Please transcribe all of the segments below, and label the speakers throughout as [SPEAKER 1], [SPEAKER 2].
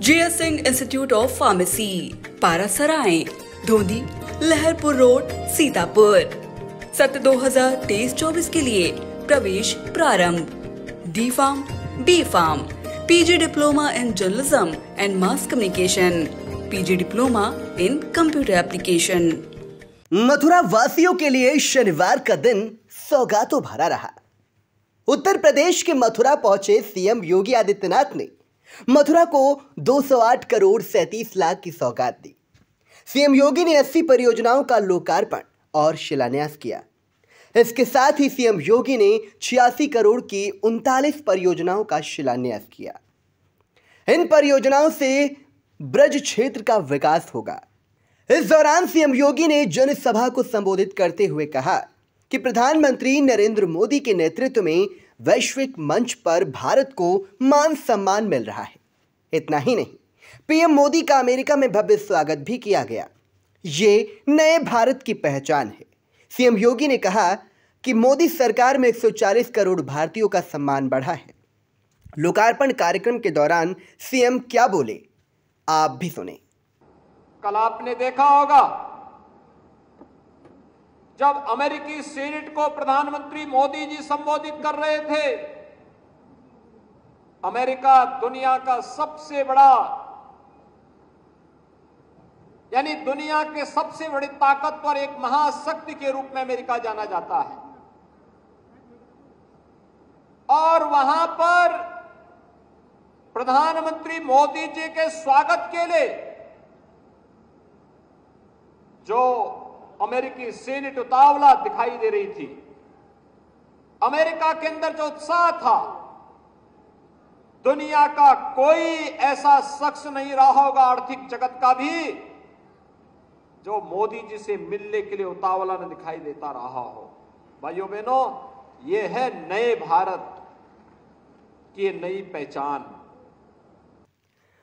[SPEAKER 1] JS Singh institute of pharmacy, Parasrai, Dhondhi, Laharpur road, Sitapur. सत्र 2023-24 के लिए प्रवेश प्रारंभ। D Farm, B Farm, PG diploma in journalism and mass communication, PG diploma in computer application.
[SPEAKER 2] Mathura वासियों के लिए शनिवार का दिन सौगातों भरा रहा। उत्तर प्रदेश के मथुरा पहुंचे सीएम योगी आदित्यनाथ ने मथुरा को 208 करोड़ 37 लाख की सौगात दी। सीएम योगी ने 80 परियोजनाओं का लोकार्पण और शिलान्यास किया। इसके साथ ही सीएम योगी ने 86 करोड़ की 39 परियोजनाओं का शिलान्यास किया। इन परियोजनाओं से ब्रज क्षेत्र का विकास होगा। इस दौरान सीएम योगी ने जनसभा को संबोधित करते हुए कहा कि प्रधानमंत्री नरेंद्र मोदी के नेतृत्व में वैश्विक मंच पर भारत को मान सम्मान मिल रहा है। इतना ही नहीं, पीएम मोदी का अमेरिका में भव्य स्वागत भी किया गया। ये नए भारत की पहचान है। सीएम योगी ने कहा कि मोदी सरकार में 140 करोड़ भारतीयों का सम्मान बढ़ा है। लोकार्पण कार्यक्रम के दौरान सीएम क्या बोले, आप भी सुने।
[SPEAKER 3] कल आपने देखा होगा जब अमेरिकी सीनेट को प्रधानमंत्री मोदी जी संबोधित कर रहे थे। अमेरिका दुनिया का सबसे बड़ा यानी दुनिया के सबसे बड़ी ताकतवर एक महाशक्ति के रूप में अमेरिका जाना जाता है, और वहां पर प्रधानमंत्री मोदी जी के स्वागत के लिए जो अमेरिकी सीनेट उतावला दिखाई दे रही थी, अमेरिका के अंदर जो उत्साह था, दुनिया का कोई ऐसा शख्स नहीं रहा होगा आर्थिक जगत का भी जो मोदी जी से मिलने के लिए उतावला न दिखाई देता रहा हो। भाइयों बहनों, यह है नए भारत की नई पहचान।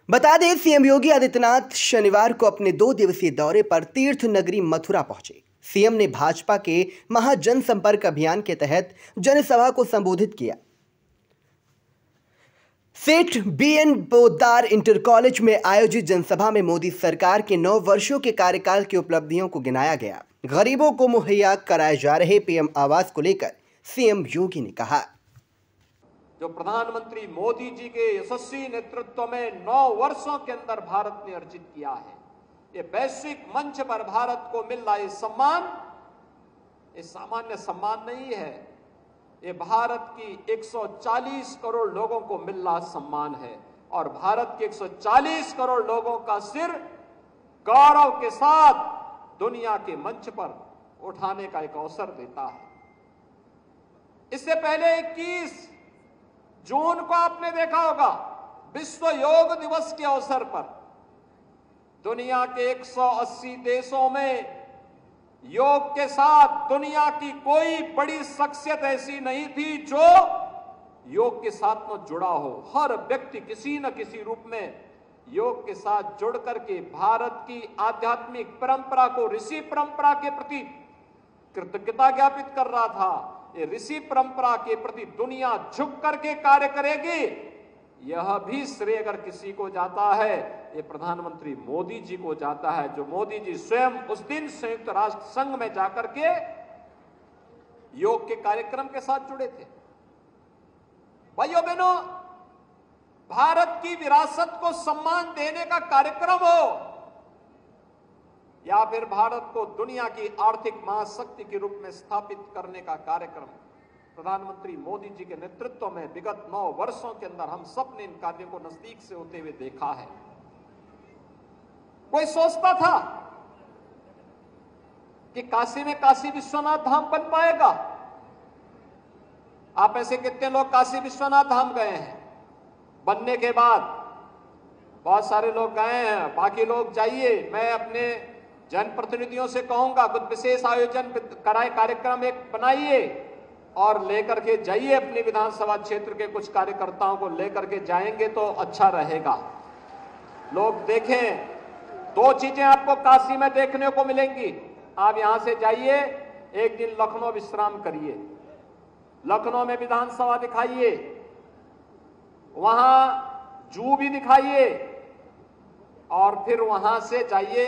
[SPEAKER 2] बता दें, सीएम योगी आदित्यनाथ शनिवार को अपने 2 दिवसीय दौरे पर तीर्थ नगरी मथुरा पहुंचे। सीएम ने भाजपा के महाजन संपर्क अभियान के तहत जनसभा को संबोधित किया। सेठ BN पोद्दार इंटर कॉलेज में आयोजित जनसभा में मोदी सरकार के 9 वर्षों के कार्यकाल की उपलब्धियों को गिनाया गया। गरीबों को मुहैया कराए जा रहे पीएम आवास को लेकर सीएम योगी ने कहा,
[SPEAKER 3] जो प्रधानमंत्री मोदी जी के यशस्वी नेतृत्व में 9 वर्षों के अंदर भारत ने अर्जित किया है, ये वैश्विक मंच पर भारत को मिल रहा ये सम्मान, ये सामान्य सम्मान नहीं है। ये भारत की 140 करोड़ लोगों को मिल रहा सम्मान है, और भारत के 140 करोड़ लोगों का सिर गौरव के साथ दुनिया के मंच पर उठाने का एक अवसर देता है। इससे पहले 21 जून को आपने देखा होगा, विश्व योग दिवस के अवसर पर दुनिया के 180 देशों में योग के साथ दुनिया की कोई बड़ी शख्सियत ऐसी नहीं थी जो योग के साथ न जुड़ा हो। हर व्यक्ति किसी न किसी रूप में योग के साथ जुड़ करके भारत की आध्यात्मिक परंपरा को, ऋषि परंपरा के प्रति कृतज्ञता ज्ञापित कर रहा था। ये ऋषि परंपरा के प्रति दुनिया झुक करके कार्य करेगी, यह भी श्रेय अगर किसी को जाता है, ये प्रधानमंत्री मोदी जी को जाता है, जो मोदी जी स्वयं उस दिन संयुक्त राष्ट्र संघ में जाकर के योग के कार्यक्रम के साथ जुड़े थे। भाइयों बहनों, भारत की विरासत को सम्मान देने का कार्यक्रम हो या फिर भारत को दुनिया की आर्थिक महाशक्ति के रूप में स्थापित करने का कार्यक्रम, प्रधानमंत्री मोदी जी के नेतृत्व में विगत 9 वर्षों के अंदर हम सब ने इन कार्यों को नजदीक से होते हुए देखा है। कोई सोचता था कि काशी में काशी विश्वनाथ धाम बन पाएगा? आप ऐसे कितने लोग काशी विश्वनाथ धाम गए हैं? बनने के बाद बहुत सारे लोग गए हैं, बाकी लोग जाइए। मैं अपने जनप्रतिनिधियों से कहूंगा कुछ विशेष आयोजन कराए, कार्यक्रम एक बनाइए और लेकर के जाइए। अपनी विधानसभा क्षेत्र के कुछ कार्यकर्ताओं को लेकर के जाएंगे तो अच्छा रहेगा। लोग देखें, 2 चीजें आपको काशी में देखने को मिलेंगी। आप यहां से जाइए, एक दिन लखनऊ विश्राम करिए, लखनऊ में विधानसभा दिखाइए, वहां जू भी दिखाइए, और फिर वहां से जाइए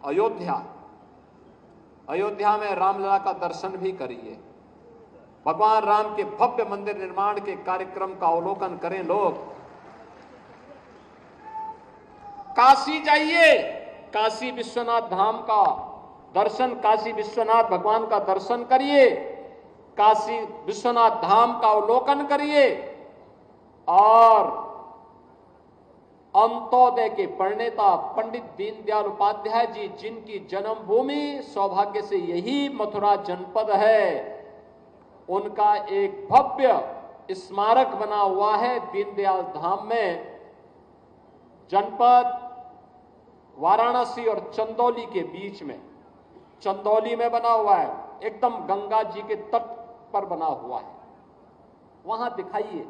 [SPEAKER 3] अयोध्या। अयोध्या में रामलला का दर्शन भी करिए। भगवान राम के भव्य मंदिर निर्माण के कार्यक्रम का अवलोकन करें लोग। काशी जाइए, काशी विश्वनाथ धाम का दर्शन, काशी विश्वनाथ भगवान का दर्शन करिए, काशी विश्वनाथ धाम का अवलोकन करिए और अंत्योदय के प्रणेता पंडित दीनदयाल उपाध्याय जी, जिनकी जन्मभूमि सौभाग्य से यही मथुरा जनपद है, उनका एक भव्य स्मारक बना हुआ है दीनदयाल धाम में। जनपद वाराणसी और चंदौली के बीच में, चंदौली में बना हुआ है, एकदम गंगा जी के तट पर बना हुआ है। वहां दिखाइए।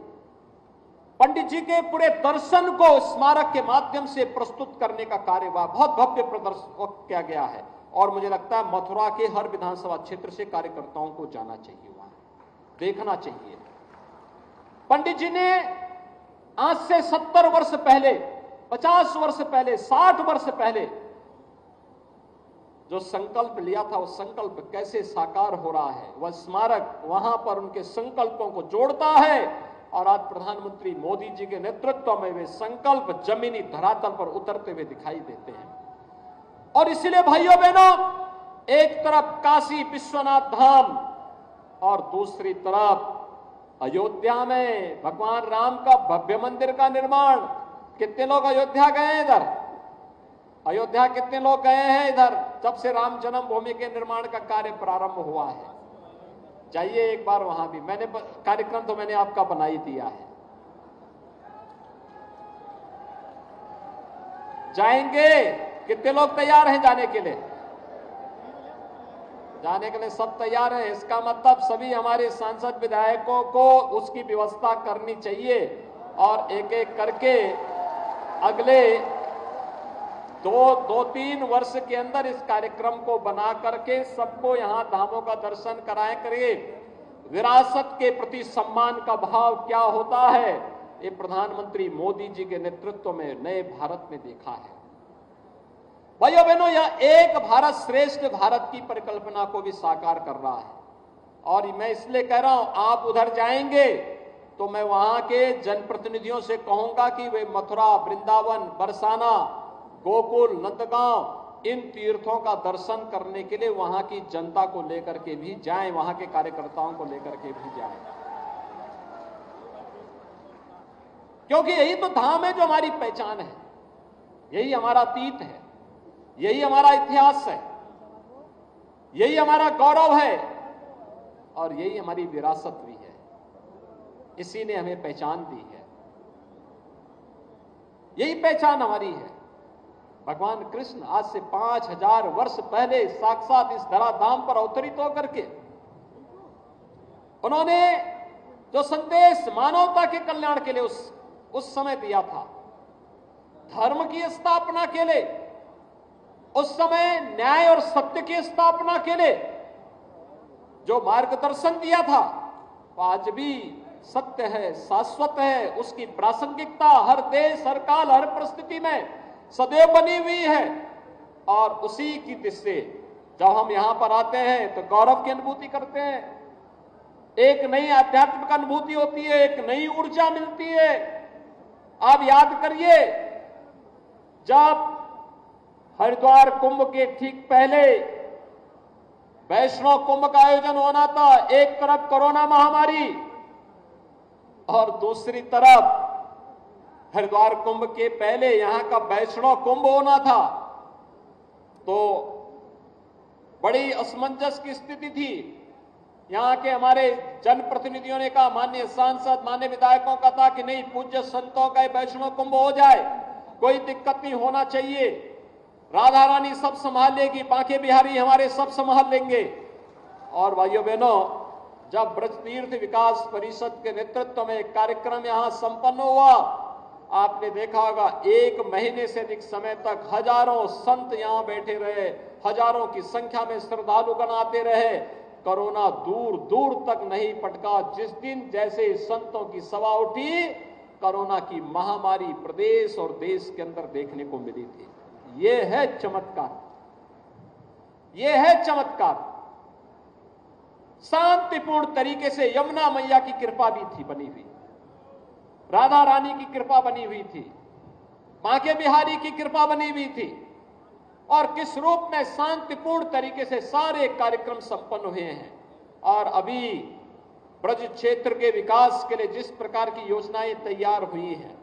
[SPEAKER 3] पंडित जी के पूरे दर्शन को स्मारक के माध्यम से प्रस्तुत करने का कार्य बहुत भव्य प्रदर्शन किया गया है और मुझे लगता है मथुरा के हर विधानसभा क्षेत्र से कार्यकर्ताओं को जाना चाहिए, वहां देखना चाहिए। पंडित जी ने आज से 70 वर्ष पहले, 50 वर्ष पहले, 60 वर्ष पहले जो संकल्प लिया था, वो संकल्प कैसे साकार हो रहा है। वह स्मारक वहां पर उनके संकल्पों को जोड़ता है और आज प्रधानमंत्री मोदी जी के नेतृत्व में वे संकल्प जमीनी धरातल पर उतरते हुए दिखाई देते हैं। और इसलिए भाइयों बहनों, एक तरफ काशी विश्वनाथ धाम और दूसरी तरफ अयोध्या में भगवान राम का भव्य मंदिर का निर्माण। कितने लोग अयोध्या गए हैं इधर? अयोध्या कितने लोग गए हैं इधर जब से राम जन्मभूमि के निर्माण का कार्य प्रारंभ हुआ है? जाइए एक बार वहां भी। मैंने कार्यक्रम तो मैंने आपका बना ही दिया है। जाएंगे? कितने लोग तैयार हैं जाने के लिए? जाने के लिए सब तैयार हैं। इसका मतलब सभी हमारे सांसद विधायकों को उसकी व्यवस्था करनी चाहिए और एक एक करके अगले दो तीन वर्ष के अंदर इस कार्यक्रम को बना करके सबको यहां धामों का दर्शन कराए करिए। विरासत के प्रति सम्मान का भाव क्या होता है, ये प्रधानमंत्री मोदी जी के नेतृत्व में नए भारत में देखा है। भाइयों बहनों, यह एक भारत श्रेष्ठ भारत की परिकल्पना को भी साकार कर रहा है। और मैं इसलिए कह रहा हूं, आप उधर जाएंगे तो मैं वहां के जनप्रतिनिधियों से कहूंगा कि वे मथुरा, वृंदावन, बरसाना, गोकुल, नंदगांव, इन तीर्थों का दर्शन करने के लिए वहां की जनता को लेकर के भी जाएं, वहां के कार्यकर्ताओं को लेकर के भी जाएं। क्योंकि यही तो धाम है जो हमारी पहचान है, यही हमारा अतीत है, यही हमारा इतिहास है, यही हमारा गौरव है और यही हमारी विरासत भी है। इसी ने हमें पहचान दी है, यही पहचान हमारी है। भगवान कृष्ण आज से 5000 वर्ष पहले साक्षात इस धराधाम पर अवतरित होकर के उन्होंने जो संदेश मानवता के कल्याण के लिए उस समय दिया था, धर्म की स्थापना के लिए, उस समय न्याय और सत्य की स्थापना के लिए जो मार्गदर्शन दिया था, वो आज भी सत्य है, शाश्वत है। उसकी प्रासंगिकता हर देश, हर काल, हर परिस्थिति में सदैव बनी हुई है। और उसी की दृष्टि से जब हम यहां पर आते हैं तो गौरव की अनुभूति करते हैं, एक नई आध्यात्मिक अनुभूति होती है, एक नई ऊर्जा मिलती है। आप याद करिए, जब हरिद्वार कुंभ के ठीक पहले वैष्णव कुंभ का आयोजन होना था, एक तरफ कोरोना महामारी और दूसरी तरफ हरिद्वार कुंभ के पहले यहां का वैष्णव कुंभ होना था, तो बड़ी असमंजस की स्थिति थी। यहां के हमारे जनप्रतिनिधियों ने कहा, माननीय सांसद, माननीय विधायकों का था कि नहीं, पूज्य संतों का वैष्णव कुंभ हो जाए, कोई दिक्कत नहीं होना चाहिए, राधा रानी सब संभाल लेगी, बांके बिहारी हमारे सब संभाल लेंगे। और भाइयों बहनों, जब ब्रज तीर्थ विकास परिषद के नेतृत्व में एक कार्यक्रम यहां संपन्न हुआ, आपने देखा होगा, 1 महीने से अधिक समय तक हजारों संत यहां बैठे रहे, हजारों की संख्या में श्रद्धालुगण आते रहे, कोरोना दूर दूर तक नहीं पटका। जिस दिन जैसे संतों की सभा उठी, कोरोना की महामारी प्रदेश और देश के अंदर देखने को मिली थी। ये है चमत्कार, ये है चमत्कार। शांतिपूर्ण तरीके से यमुना मैया की कृपा भी थी बनी हुई, राधा रानी की कृपा बनी हुई थी, बांके बिहारी की कृपा बनी हुई थी, और किस रूप में शांतिपूर्ण तरीके से सारे कार्यक्रम संपन्न हुए हैं। और अभी ब्रज क्षेत्र के विकास के लिए जिस प्रकार की योजनाएं तैयार हुई हैं,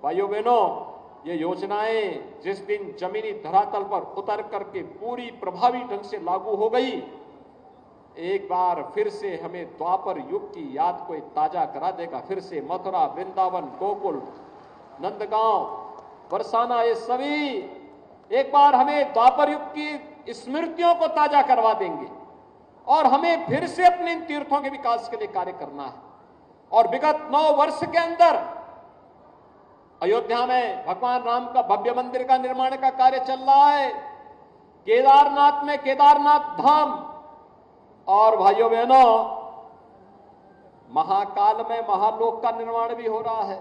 [SPEAKER 3] भाइयों बहनों, ये योजनाएं जिस दिन जमीनी धरातल पर उतर करके पूरी प्रभावी ढंग से लागू हो गई, एक बार फिर से हमें द्वापर युग की याद को ताजा करा देगा। फिर से मथुरा, वृंदावन, गोकुल, नंदगांव, बरसाना, ये सभी एक बार हमें द्वापर युग की स्मृतियों को ताजा करवा देंगे और हमें फिर से अपने इन तीर्थों के विकास के लिए कार्य करना है। और विगत 9 वर्ष के अंदर अयोध्या में भगवान राम का भव्य मंदिर का निर्माण का कार्य चल रहा है, केदारनाथ में केदारनाथ धाम, और भाइयों बहनों महाकाल में महालोक का निर्माण भी हो रहा है।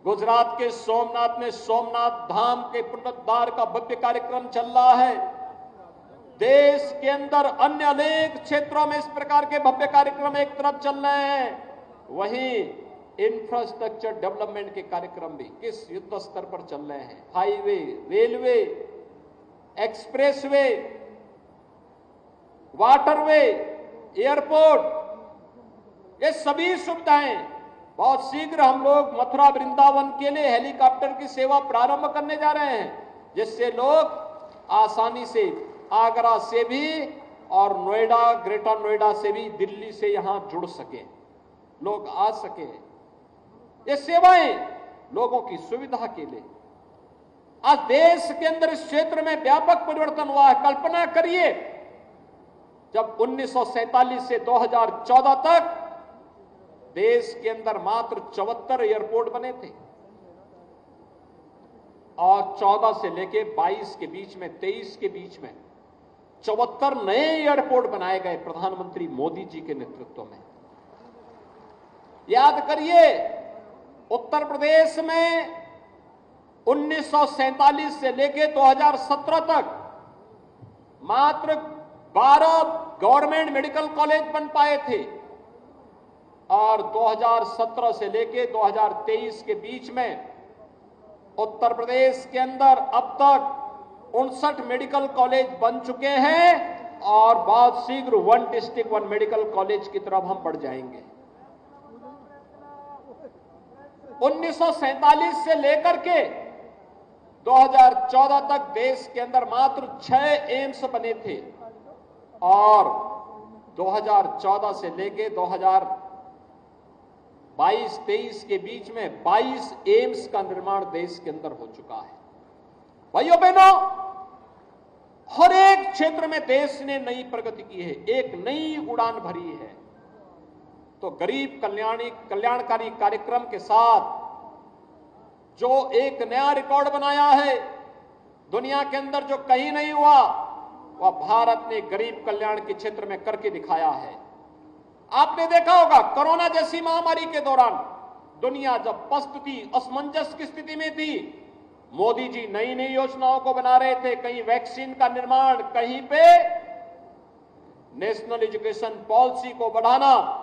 [SPEAKER 3] गुजरात के सोमनाथ में सोमनाथ धाम के पुनरुद्धार का भव्य कार्यक्रम चल रहा है। देश के अंदर अन्य अनेक क्षेत्रों में इस प्रकार के भव्य कार्यक्रम एक तरफ चल रहे हैं, वहीं इंफ्रास्ट्रक्चर डेवलपमेंट के कार्यक्रम भी किस युद्ध स्तर पर चल रहे हैं। Highway, railway, expressway, waterway, airport, ये सभी सुविधाएं बहुत शीघ्र हम लोग मथुरा वृंदावन के लिए हेलीकॉप्टर की सेवा प्रारंभ करने जा रहे हैं, जिससे लोग आसानी से आगरा से भी और नोएडा, ग्रेटर नोएडा से भी दिल्ली से यहां जुड़ सके, लोग आ सके। ये सेवाएं लोगों की सुविधा के लिए आज देश के अंदर इस क्षेत्र में व्यापक परिवर्तन हुआ है। कल्पना करिए, जब 1947 से 2014 तक देश के अंदर मात्र 74 एयरपोर्ट बने थे, और 14 से लेके 22 के बीच में, 23 के बीच में 74 नए एयरपोर्ट बनाए गए प्रधानमंत्री मोदी जी के नेतृत्व में। याद करिए, उत्तर प्रदेश में 1947 से लेके 2017 तक मात्र 12 गवर्नमेंट मेडिकल कॉलेज बन पाए थे, और 2017 से लेके 2023 के बीच में उत्तर प्रदेश के अंदर अब तक 59 मेडिकल कॉलेज बन चुके हैं, और बहुत शीघ्र 1 डिस्ट्रिक्ट 1 मेडिकल कॉलेज की तरफ हम बढ़ जाएंगे। 1947 से लेकर के 2014 तक देश के अंदर मात्र 6 एम्स बने थे, और 2014 से लेके 2022-23 के बीच में 22 एम्स का निर्माण देश के अंदर हो चुका है। भाइयों बहनों, हर एक क्षेत्र में देश ने नई प्रगति की है, एक नई उड़ान भरी है। तो गरीब कल्याणकारी कार्यक्रम के साथ जो एक नया रिकॉर्ड बनाया है, दुनिया के अंदर जो कहीं नहीं हुआ, वह भारत ने गरीब कल्याण के क्षेत्र में करके दिखाया है। आपने देखा होगा, कोरोना जैसी महामारी के दौरान दुनिया जब पस्त थी, असमंजस की स्थिति में थी, मोदी जी नई नई योजनाओं को बना रहे थे। कहीं वैक्सीन का निर्माण, कहीं पे नेशनल एजुकेशन पॉलिसी को बढ़ाना,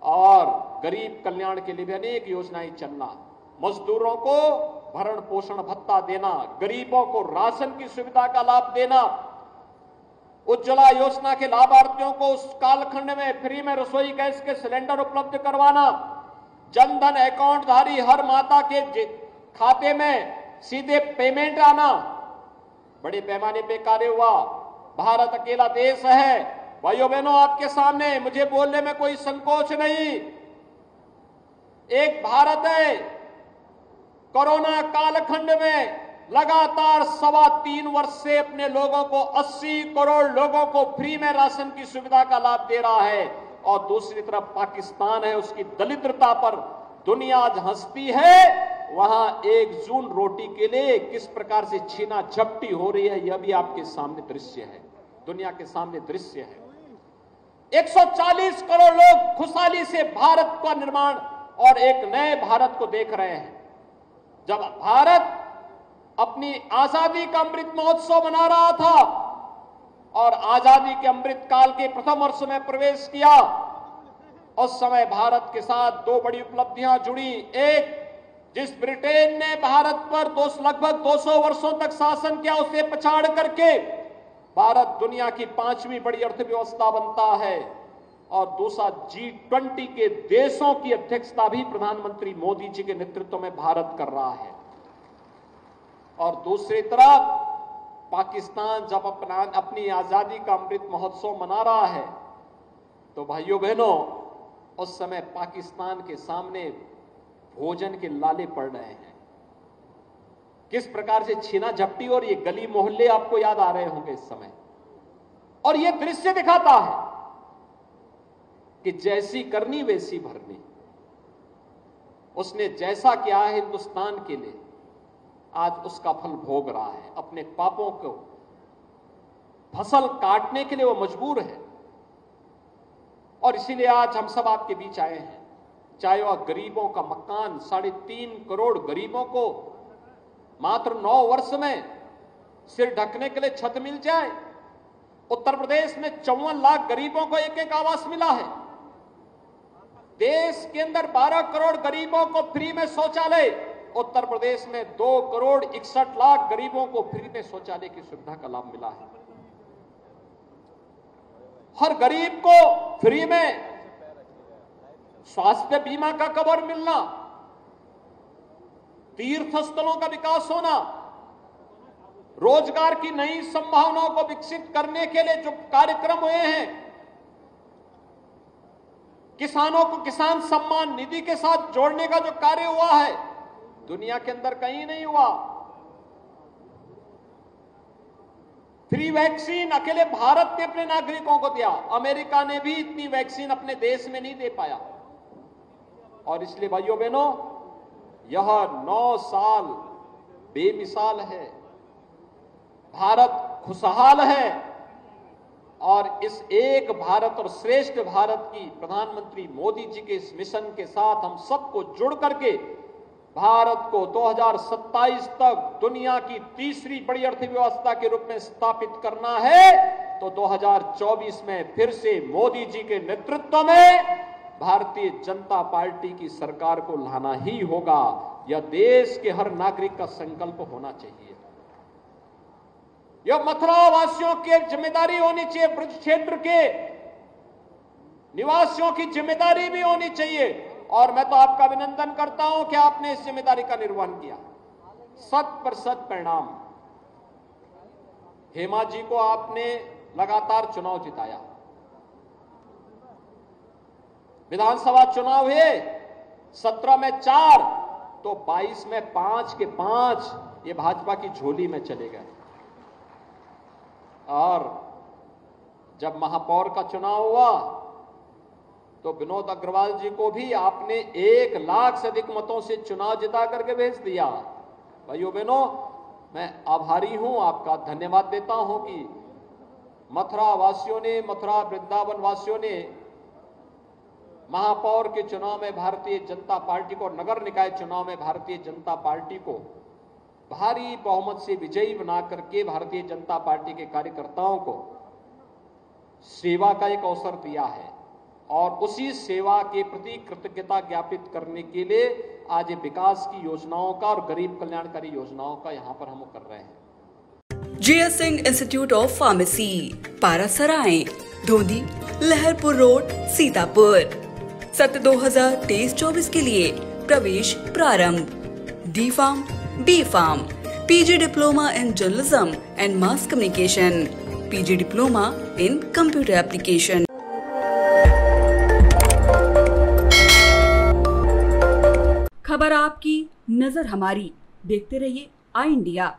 [SPEAKER 3] और गरीब कल्याण के लिए भी अनेक योजनाएं चलना, मजदूरों को भरण पोषण भत्ता देना, गरीबों को राशन की सुविधा का लाभ देना, उज्ज्वला योजना के लाभार्थियों को उस कालखंड में फ्री में रसोई गैस के सिलेंडर उपलब्ध करवाना, जनधन अकाउंट धारी हर माता के खाते में सीधे पेमेंट आना, बड़े पैमाने पे कार्य हुआ। भारत अकेला देश है, भाइयों बहनों, आपके सामने मुझे बोलने में कोई संकोच नहीं, एक भारत है। कोरोना कालखंड में लगातार 3.25 वर्ष से अपने लोगों को 80 करोड़ लोगों को फ्री में राशन की सुविधा का लाभ दे रहा है, और दूसरी तरफ पाकिस्तान है, उसकी दरिद्रता पर दुनिया आज हंसती है। वहां 1 जून रोटी के लिए किस प्रकार से छीना झपटी हो रही है, यह भी आपके सामने दृश्य है, दुनिया के सामने दृश्य है। 140 करोड़ लोग खुशहाली से भारत का निर्माण और एक नए भारत को देख रहे हैं। जब भारत अपनी आजादी का अमृत महोत्सव मना रहा था और आजादी के अमृत काल के प्रथम वर्ष में प्रवेश किया, उस समय भारत के साथ दो बड़ी उपलब्धियां जुड़ी। एक, जिस ब्रिटेन ने भारत पर लगभग 200 वर्षों तक शासन किया, उसे पछाड़ करके भारत दुनिया की 5वीं बड़ी अर्थव्यवस्था बनता है। और दूसरा, G20 के देशों की अध्यक्षता भी प्रधानमंत्री मोदी जी के नेतृत्व में भारत कर रहा है। और दूसरी तरफ पाकिस्तान जब अपनी आजादी का अमृत महोत्सव मना रहा है, तो भाइयों बहनों, उस समय पाकिस्तान के सामने भोजन के लाले पड़ रहे हैं। किस प्रकार से छीना झपटी और ये गली मोहल्ले आपको याद आ रहे होंगे इस समय। और ये दृश्य दिखाता है कि जैसी करनी वैसी भरनी। उसने जैसा किया है हिंदुस्तान के लिए, आज उसका फल भोग रहा है। अपने पापों को फसल काटने के लिए वो मजबूर है। और इसीलिए आज हम सब आपके बीच आए हैं। चाहे वह गरीबों का मकान, 3.5 करोड़ गरीबों को मात्र 9 वर्ष में सिर ढकने के लिए छत मिल जाए। उत्तर प्रदेश में 54 लाख गरीबों को एक आवास मिला है। देश के अंदर 12 करोड़ गरीबों को फ्री में शौचालय, उत्तर प्रदेश में 2 करोड़ 61 लाख गरीबों को फ्री में शौचालय की सुविधा का लाभ मिला है। हर गरीब को फ्री में स्वास्थ्य बीमा का कवर मिलना, तीर्थ स्थलों का विकास होना, रोजगार की नई संभावनाओं को विकसित करने के लिए जो कार्यक्रम हुए हैं, किसानों को किसान सम्मान निधि के साथ जोड़ने का जो कार्य हुआ है, दुनिया के अंदर कहीं नहीं हुआ। फ्री वैक्सीन अकेले भारत ने अपने नागरिकों को दिया, अमेरिका ने भी इतनी वैक्सीन अपने देश में नहीं दे पाया। और इसलिए भाइयों बहनों, यह 9 साल बेमिसाल है। भारत खुशहाल है और इस एक भारत और श्रेष्ठ भारत की प्रधानमंत्री मोदी जी के इस मिशन के साथ हम सबको जुड़ करके भारत को 2027 तक दुनिया की तीसरी बड़ी अर्थव्यवस्था के रूप में स्थापित करना है। तो 2024 में फिर से मोदी जी के नेतृत्व में भारतीय जनता पार्टी की सरकार को लाना ही होगा। यह देश के हर नागरिक का संकल्प होना चाहिए। यह मथुरा वासियों की जिम्मेदारी होनी चाहिए, ब्रज क्षेत्र के निवासियों की जिम्मेदारी भी होनी चाहिए। और मैं तो आपका अभिनंदन करता हूं कि आपने इस जिम्मेदारी का निर्वहन किया। 100% परिणाम। हेमा जी को आपने लगातार चुनाव जिताया। विधानसभा चुनाव हुए, 17 में 4 तो 22 में 5 के 5 ये भाजपा की झोली में चले गए। और जब महापौर का चुनाव हुआ तो विनोद अग्रवाल जी को भी आपने 1 लाख से अधिक मतों से चुनाव जिता करके भेज दिया। भाइयों बहनों, मैं आभारी हूं, आपका धन्यवाद देता हूं कि मथुरा वासियों ने, मथुरा वृंदावन वासियों ने महापौर के चुनाव में भारतीय जनता पार्टी को, नगर निकाय चुनाव में भारतीय जनता पार्टी को भारी बहुमत से विजयी बना करके भारतीय जनता पार्टी के कार्यकर्ताओं को सेवा का एक अवसर दिया है। और उसी सेवा के प्रति कृतज्ञता ज्ञापित करने के लिए आज ये विकास की योजनाओं का और गरीब कल्याणकारी योजनाओं का यहाँ पर हम कर रहे हैं।
[SPEAKER 1] GS Singh institute of pharmacy, Parasrai, Dhondhi, Laharpur road, Sitapur. सत्र 2023-24 के लिए प्रवेश प्रारंभ। D.Pharm, B.Pharm, PG diploma in journalism and mass communication, PG diploma in computer application. खबर आपकी, नजर हमारी। देखते रहिए आई इंडिया।